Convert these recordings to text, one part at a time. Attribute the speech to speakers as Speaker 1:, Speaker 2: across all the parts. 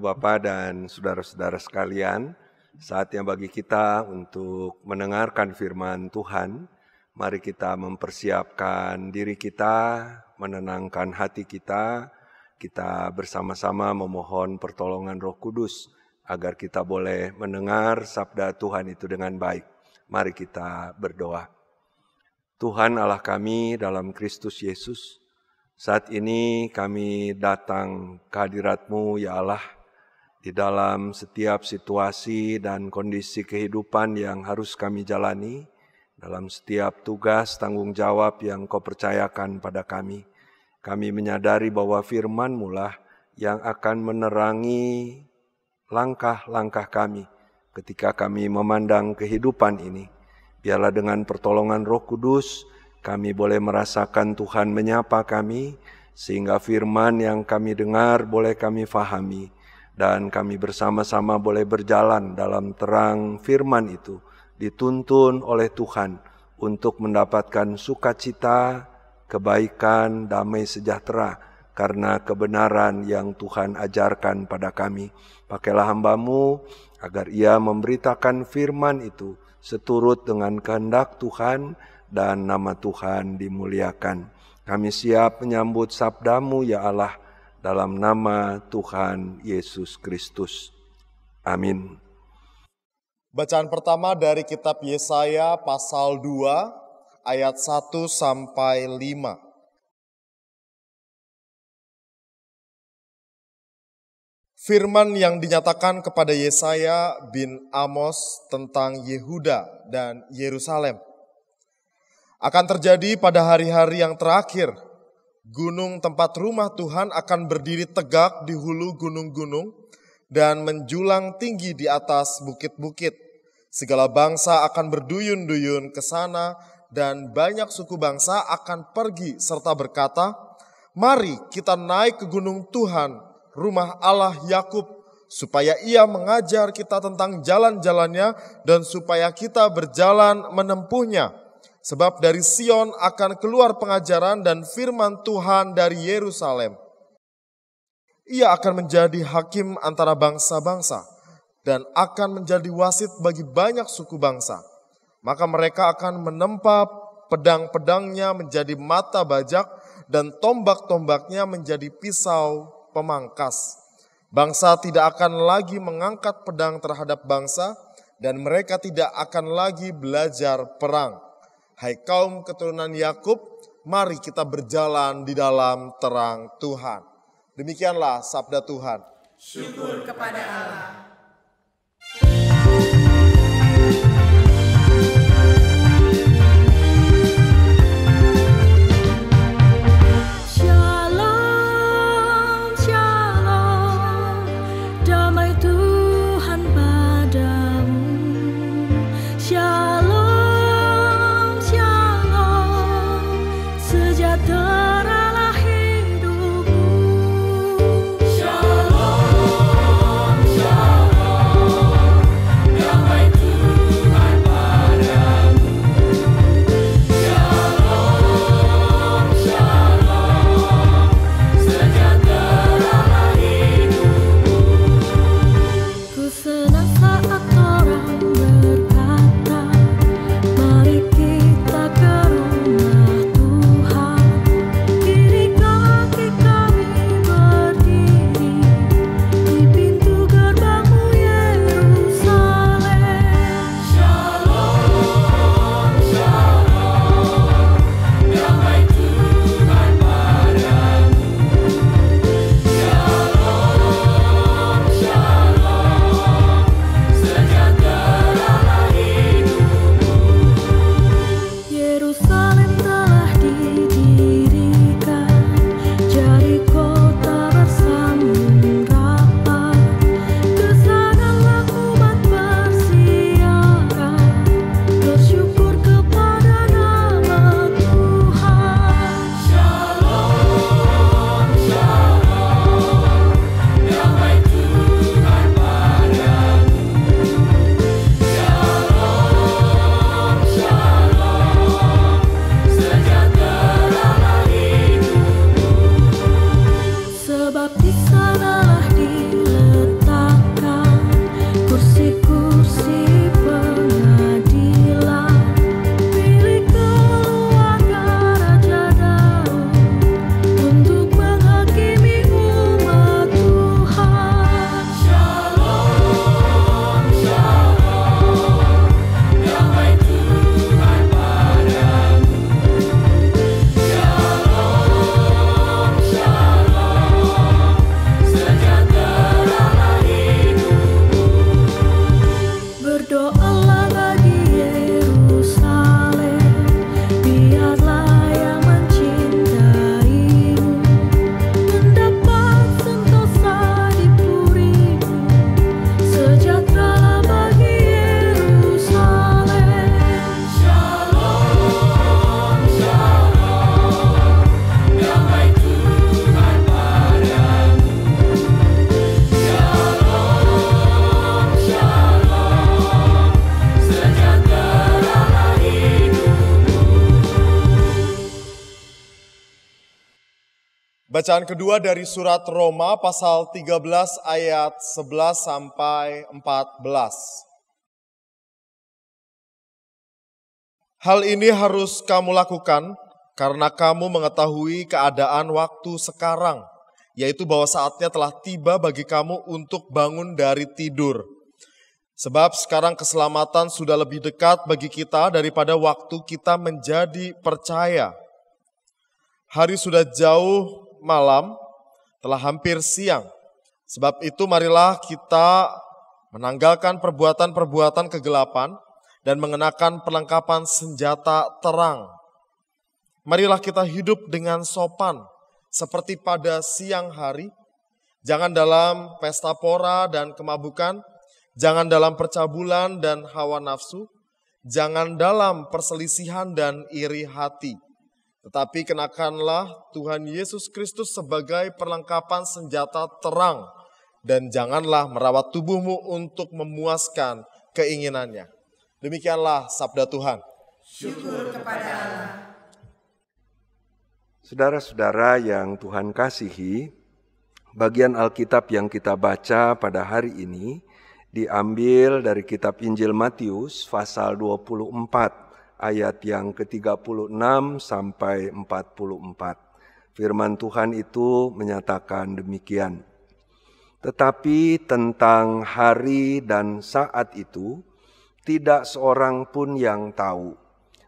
Speaker 1: Bapak dan saudara-saudara sekalian, saatnya bagi kita untuk mendengarkan firman Tuhan. Mari kita mempersiapkan diri kita, menenangkan hati kita. Kita bersama-sama memohon pertolongan Roh Kudus agar kita boleh mendengar sabda Tuhan itu dengan baik. Mari kita berdoa. Tuhan Allah kami dalam Kristus Yesus, saat ini kami datang ke hadirat-Mu ya Allah, di dalam setiap situasi dan kondisi kehidupan yang harus kami jalani, dalam setiap tugas tanggung jawab yang Kau percayakan pada kami. Kami menyadari bahwa firman-Mu lah yang akan menerangi langkah-langkah kami ketika kami memandang kehidupan ini. Biarlah dengan pertolongan Roh Kudus, kami boleh merasakan Tuhan menyapa kami, sehingga firman yang kami dengar boleh kami fahami, dan kami bersama-sama boleh berjalan dalam terang firman itu, dituntun oleh Tuhan untuk mendapatkan sukacita, kebaikan, damai sejahtera, karena kebenaran yang Tuhan ajarkan pada kami. Pakailah hamba-Mu agar ia memberitakan firman itu seturut dengan kehendak Tuhan, dan nama Tuhan dimuliakan. Kami siap menyambut sabda-Mu ya Allah, dalam nama Tuhan Yesus Kristus. Amin.
Speaker 2: Bacaan pertama dari kitab Yesaya pasal 2 ayat 1 sampai 5. Firman yang dinyatakan kepada Yesaya bin Amos tentang Yehuda dan Yerusalem. Akan terjadi pada hari-hari yang terakhir, gunung tempat rumah Tuhan akan berdiri tegak di hulu gunung-gunung dan menjulang tinggi di atas bukit-bukit. Segala bangsa akan berduyun-duyun ke sana dan banyak suku bangsa akan pergi serta berkata, "Mari kita naik ke gunung Tuhan, rumah Allah Yakub, supaya ia mengajar kita tentang jalan-jalannya dan supaya kita berjalan menempuhnya. Sebab dari Sion akan keluar pengajaran dan firman Tuhan dari Yerusalem. Ia akan menjadi hakim antara bangsa-bangsa dan akan menjadi wasit bagi banyak suku bangsa. Maka mereka akan menempa pedang-pedangnya menjadi mata bajak dan tombak-tombaknya menjadi pisau pemangkas. Bangsa tidak akan lagi mengangkat pedang terhadap bangsa dan mereka tidak akan lagi belajar perang. Hai kaum keturunan Yakub, mari kita berjalan di dalam terang Tuhan." Demikianlah sabda Tuhan.
Speaker 3: Syukur kepada Allah.
Speaker 2: Bacaan kedua dari surat Roma pasal 13 ayat 11 sampai 14. Hal ini harus kamu lakukan karena kamu mengetahui keadaan waktu sekarang, yaitu bahwa saatnya telah tiba bagi kamu untuk bangun dari tidur. Sebab sekarang keselamatan sudah lebih dekat bagi kita daripada waktu kita menjadi percaya. Hari sudah jauh malam, telah hampir siang. Sebab itu marilah kita menanggalkan perbuatan-perbuatan kegelapan dan mengenakan perlengkapan senjata terang. Marilah kita hidup dengan sopan seperti pada siang hari. Jangan dalam pesta pora dan kemabukan, jangan dalam percabulan dan hawa nafsu, jangan dalam perselisihan dan iri hati. Tetapi kenakanlah Tuhan Yesus Kristus sebagai perlengkapan senjata terang, dan janganlah merawat tubuhmu untuk memuaskan keinginannya. Demikianlah sabda Tuhan.
Speaker 3: Syukur kepada Allah.
Speaker 1: Saudara-saudara yang Tuhan kasihi, bagian Alkitab yang kita baca pada hari ini diambil dari kitab Injil Matius pasal 24. Ayat yang ke-36 sampai 44. Firman Tuhan itu menyatakan demikian. Tetapi tentang hari dan saat itu, tidak seorang pun yang tahu.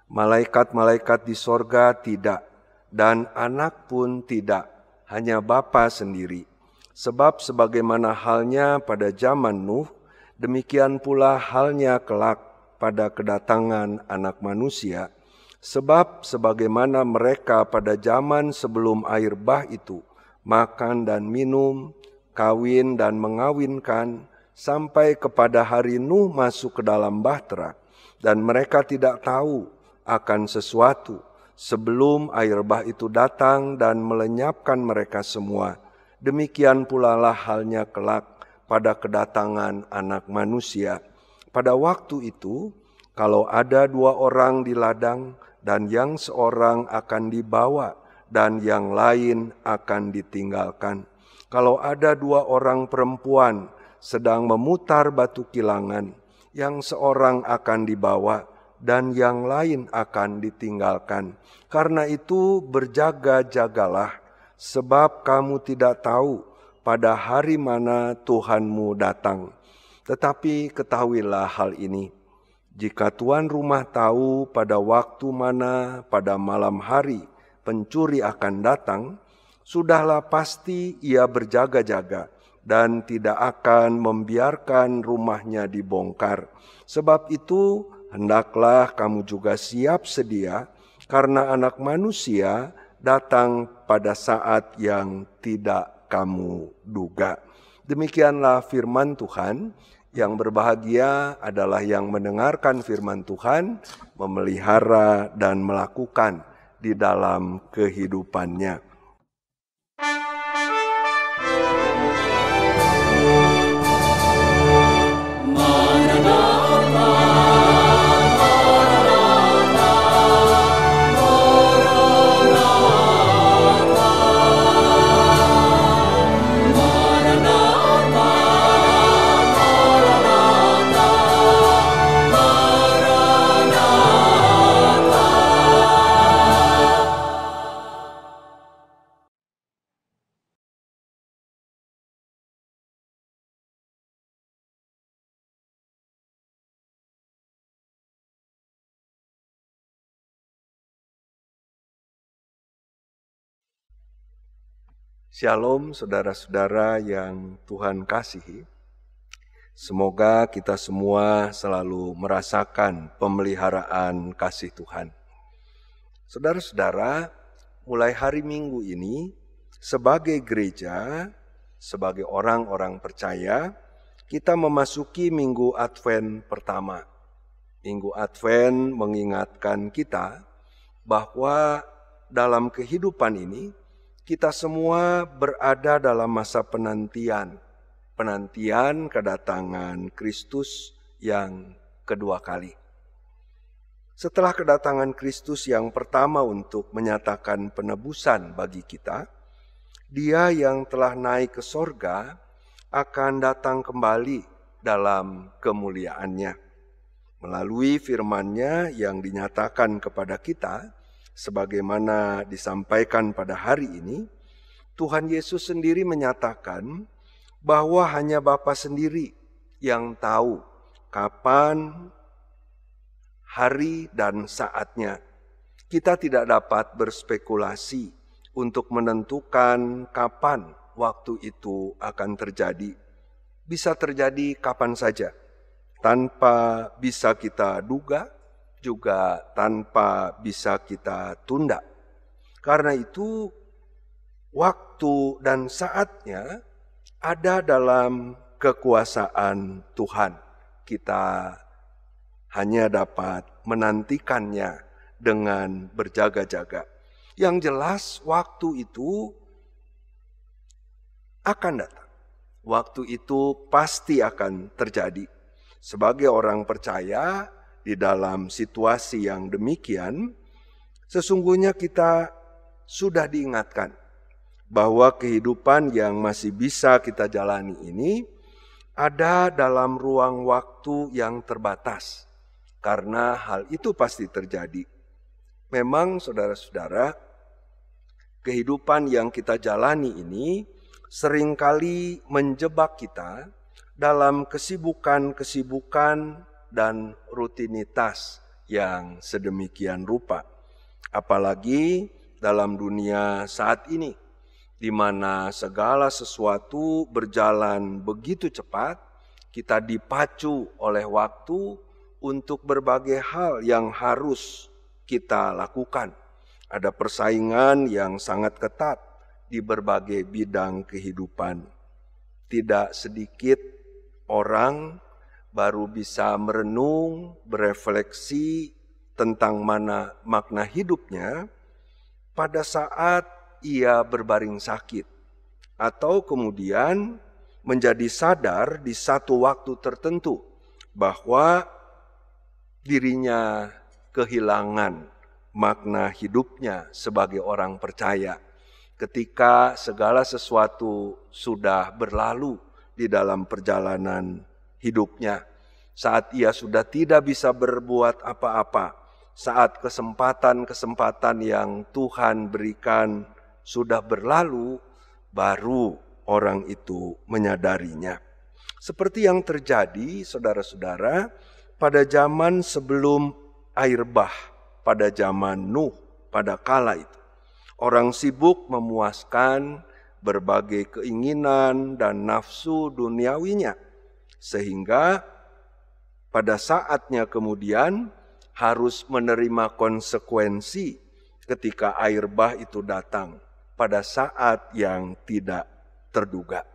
Speaker 1: Malaikat-malaikat di sorga tidak, dan anak pun tidak, hanya Bapa sendiri. Sebab sebagaimana halnya pada zaman Nuh, demikian pula halnya kelak pada kedatangan Anak Manusia, sebab sebagaimana mereka pada zaman sebelum air bah itu makan dan minum, kawin dan mengawinkan, sampai kepada hari Nuh masuk ke dalam bahtera, dan mereka tidak tahu akan sesuatu sebelum air bah itu datang dan melenyapkan mereka semua. Demikian pula lah halnya kelak pada kedatangan Anak Manusia. Pada waktu itu, kalau ada 2 orang di ladang, dan yang seorang akan dibawa, dan yang lain akan ditinggalkan. Kalau ada 2 orang perempuan sedang memutar batu kilangan, yang seorang akan dibawa, dan yang lain akan ditinggalkan. Karena itu berjaga-jagalah, sebab kamu tidak tahu pada hari mana Tuhanmu datang. Tetapi ketahuilah hal ini, jika tuan rumah tahu pada waktu mana pada malam hari pencuri akan datang, sudahlah pasti ia berjaga-jaga dan tidak akan membiarkan rumahnya dibongkar. Sebab itu hendaklah kamu juga siap sedia, karena Anak Manusia datang pada saat yang tidak kamu duga. Demikianlah firman Tuhan. Yang berbahagia adalah yang mendengarkan firman Tuhan, memelihara dan melakukan di dalam kehidupannya. Shalom saudara-saudara yang Tuhan kasihi. Semoga kita semua selalu merasakan pemeliharaan kasih Tuhan. Saudara-saudara, mulai hari Minggu ini sebagai gereja, sebagai orang-orang percaya, kita memasuki Minggu Advent pertama. Minggu Advent mengingatkan kita bahwa dalam kehidupan ini kita semua berada dalam masa penantian kedatangan Kristus yang kedua kali. Setelah kedatangan Kristus yang pertama untuk menyatakan penebusan bagi kita, Dia yang telah naik ke sorga akan datang kembali dalam kemuliaannya. Melalui firman-Nya yang dinyatakan kepada kita, sebagaimana disampaikan pada hari ini, Tuhan Yesus sendiri menyatakan bahwa hanya Bapa sendiri yang tahu kapan, hari, dan saatnya. Kita tidak dapat berspekulasi untuk menentukan kapan waktu itu akan terjadi. Bisa terjadi kapan saja, tanpa bisa kita duga, juga tanpa bisa kita tunda. Karena itu, waktu dan saatnya ada dalam kekuasaan Tuhan. Kita hanya dapat menantikannya dengan berjaga-jaga. Yang jelas waktu itu akan datang. Waktu itu pasti akan terjadi. Sebagai orang percaya di dalam situasi yang demikian, sesungguhnya kita sudah diingatkan bahwa kehidupan yang masih bisa kita jalani ini ada dalam ruang waktu yang terbatas. Karena hal itu pasti terjadi. Memang saudara-saudara, kehidupan yang kita jalani ini seringkali menjebak kita dalam kesibukan-kesibukan dan rutinitas yang sedemikian rupa. Apalagi dalam dunia saat ini, di mana segala sesuatu berjalan begitu cepat, kita dipacu oleh waktu untuk berbagai hal yang harus kita lakukan. Ada persaingan yang sangat ketat di berbagai bidang kehidupan. Tidak sedikit orang baru bisa merenung, berefleksi tentang makna hidupnya pada saat ia berbaring sakit, atau kemudian menjadi sadar di satu waktu tertentu bahwa dirinya kehilangan makna hidupnya sebagai orang percaya ketika segala sesuatu sudah berlalu di dalam perjalanan hidupnya. Saat ia sudah tidak bisa berbuat apa-apa, saat kesempatan-kesempatan yang Tuhan berikan sudah berlalu, baru orang itu menyadarinya. Seperti yang terjadi, saudara-saudara, pada zaman sebelum air bah, pada zaman Nuh, pada kala itu. Orang sibuk memuaskan berbagai keinginan dan nafsu duniawinya. Sehingga pada saatnya kemudian harus menerima konsekuensi ketika air bah itu datang pada saat yang tidak terduga.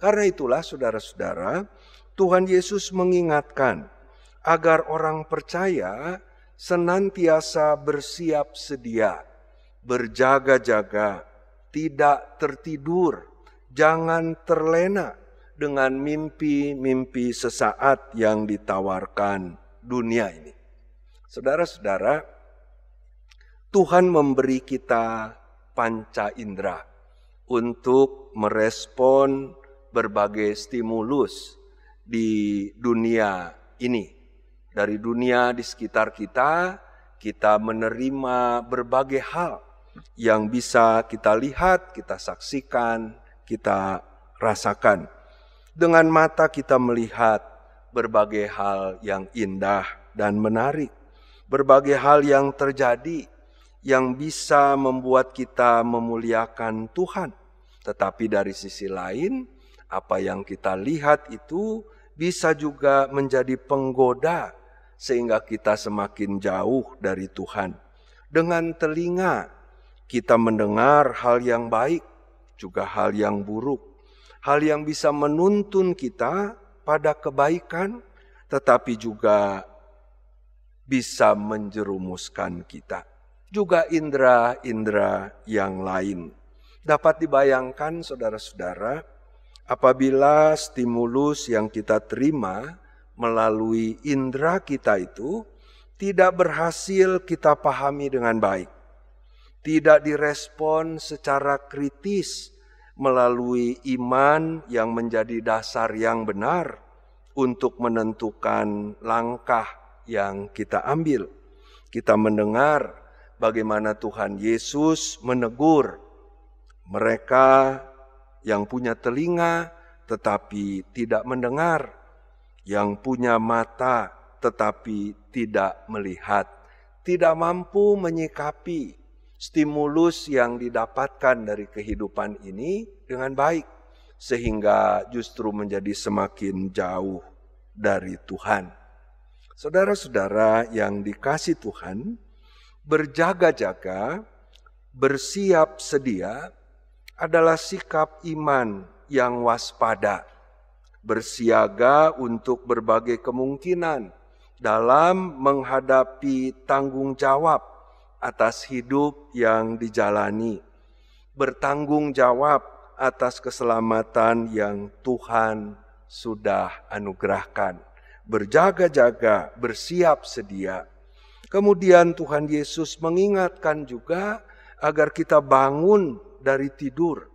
Speaker 1: Karena itulah saudara-saudara, Tuhan Yesus mengingatkan agar orang percaya senantiasa bersiap sedia, berjaga-jaga, tidak tertidur, jangan terlena dengan mimpi-mimpi sesaat yang ditawarkan dunia ini. Saudara-saudara, Tuhan memberi kita panca indera untuk merespon berbagai stimulus di dunia ini. Dari dunia di sekitar kita, kita menerima berbagai hal yang bisa kita lihat, kita saksikan, kita rasakan. Dengan mata kita melihat berbagai hal yang indah dan menarik. Berbagai hal yang terjadi yang bisa membuat kita memuliakan Tuhan. Tetapi dari sisi lain, apa yang kita lihat itu bisa juga menjadi penggoda sehingga kita semakin jauh dari Tuhan. Dengan telinga kita mendengar hal yang baik, juga hal yang buruk. Hal yang bisa menuntun kita pada kebaikan, tetapi juga bisa menjerumuskan kita. Juga indera-indera yang lain. Dapat dibayangkan saudara-saudara, apabila stimulus yang kita terima melalui indera kita itu tidak berhasil kita pahami dengan baik, tidak direspon secara kritis melalui iman yang menjadi dasar yang benar untuk menentukan langkah yang kita ambil. Kita mendengar bagaimana Tuhan Yesus menegur mereka yang punya telinga tetapi tidak mendengar, yang punya mata tetapi tidak melihat, tidak mampu menyikapi stimulus yang didapatkan dari kehidupan ini dengan baik, sehingga justru menjadi semakin jauh dari Tuhan. Saudara-saudara yang dikasihi Tuhan, berjaga-jaga, bersiap sedia adalah sikap iman yang waspada, bersiaga untuk berbagai kemungkinan dalam menghadapi tanggung jawab atas hidup yang dijalani, bertanggung jawab atas keselamatan yang Tuhan sudah anugerahkan, berjaga-jaga, bersiap sedia. Kemudian Tuhan Yesus mengingatkan juga agar kita bangun dari tidur.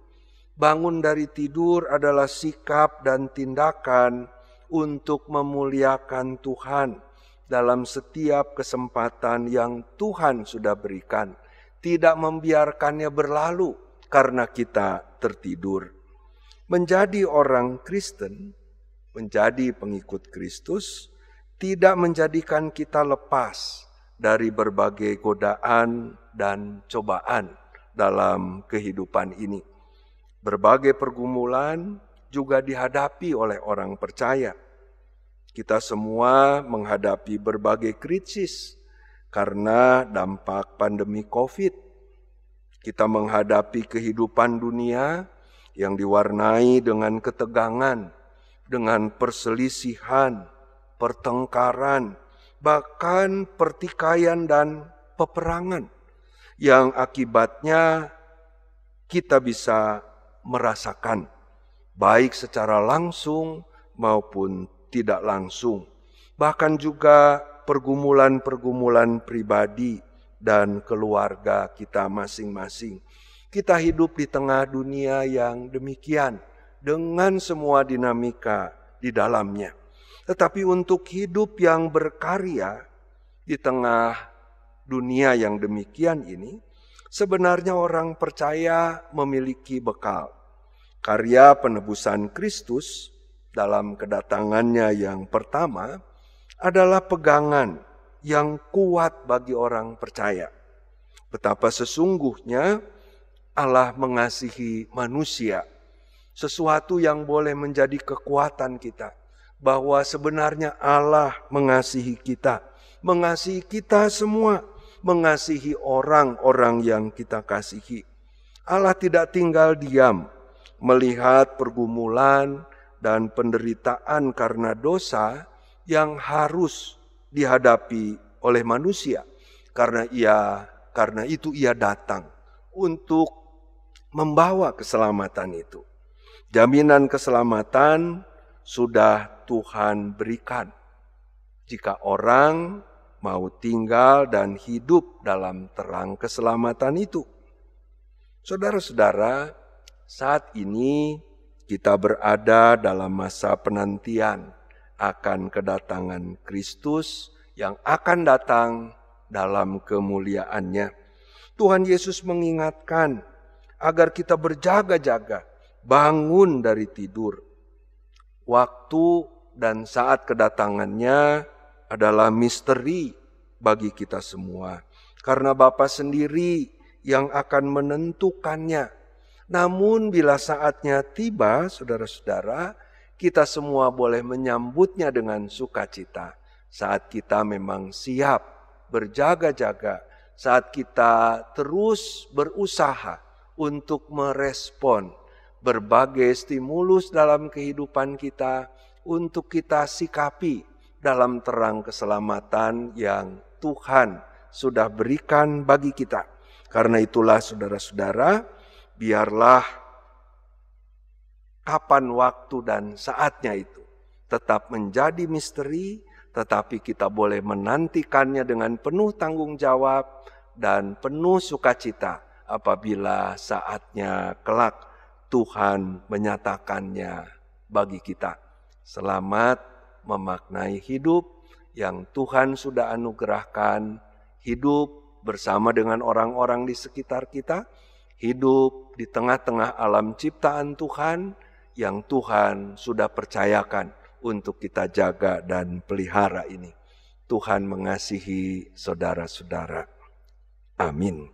Speaker 1: Bangun dari tidur adalah sikap dan tindakan untuk memuliakan Tuhan dalam setiap kesempatan yang Tuhan sudah berikan. Tidak membiarkannya berlalu karena kita tertidur. Menjadi orang Kristen, menjadi pengikut Kristus, tidak menjadikan kita lepas dari berbagai godaan dan cobaan dalam kehidupan ini. Berbagai pergumulan juga dihadapi oleh orang percaya. Kita semua menghadapi berbagai krisis karena dampak pandemi COVID. Kita menghadapi kehidupan dunia yang diwarnai dengan ketegangan, dengan perselisihan, pertengkaran, bahkan pertikaian dan peperangan, yang akibatnya kita bisa merasakan baik secara langsung maupun tidak langsung, bahkan juga pergumulan-pergumulan pribadi dan keluarga kita masing-masing. Kita hidup di tengah dunia yang demikian, dengan semua dinamika di dalamnya. Tetapi untuk hidup yang berkarya di tengah dunia yang demikian ini, sebenarnya orang percaya memiliki bekal. Karya penebusan Kristus dalam kedatangannya yang pertama adalah pegangan yang kuat bagi orang percaya. Betapa sesungguhnya Allah mengasihi manusia, sesuatu yang boleh menjadi kekuatan kita, bahwa sebenarnya Allah mengasihi kita semua, mengasihi orang-orang yang kita kasihi. Allah tidak tinggal diam melihat pergumulan dan penderitaan karena dosa yang harus dihadapi oleh manusia. Karena itu ia datang untuk membawa keselamatan itu. Jaminan keselamatan sudah Tuhan berikan jika orang mau tinggal dan hidup dalam terang keselamatan itu. Saudara-saudara, saat ini kita berada dalam masa penantian akan kedatangan Kristus yang akan datang dalam kemuliaannya. Tuhan Yesus mengingatkan agar kita berjaga-jaga, bangun dari tidur. Waktu dan saat kedatangannya adalah misteri bagi kita semua, karena Bapa sendiri yang akan menentukannya. Namun bila saatnya tiba, saudara-saudara, kita semua boleh menyambutnya dengan sukacita. Saat kita memang siap berjaga-jaga, saat kita terus berusaha untuk merespon berbagai stimulus dalam kehidupan kita, untuk kita sikapi dalam terang keselamatan yang Tuhan sudah berikan bagi kita. Karena itulah saudara-saudara, biarlah kapan waktu dan saatnya itu tetap menjadi misteri, tetapi kita boleh menantikannya dengan penuh tanggung jawab dan penuh sukacita apabila saatnya kelak Tuhan menyatakannya bagi kita. Selamat memaknai hidup yang Tuhan sudah anugerahkan, hidup bersama dengan orang-orang di sekitar kita, hidup di tengah-tengah alam ciptaan Tuhan yang Tuhan sudah percayakan untuk kita jaga dan pelihara ini. Tuhan mengasihi saudara-saudara. Amin.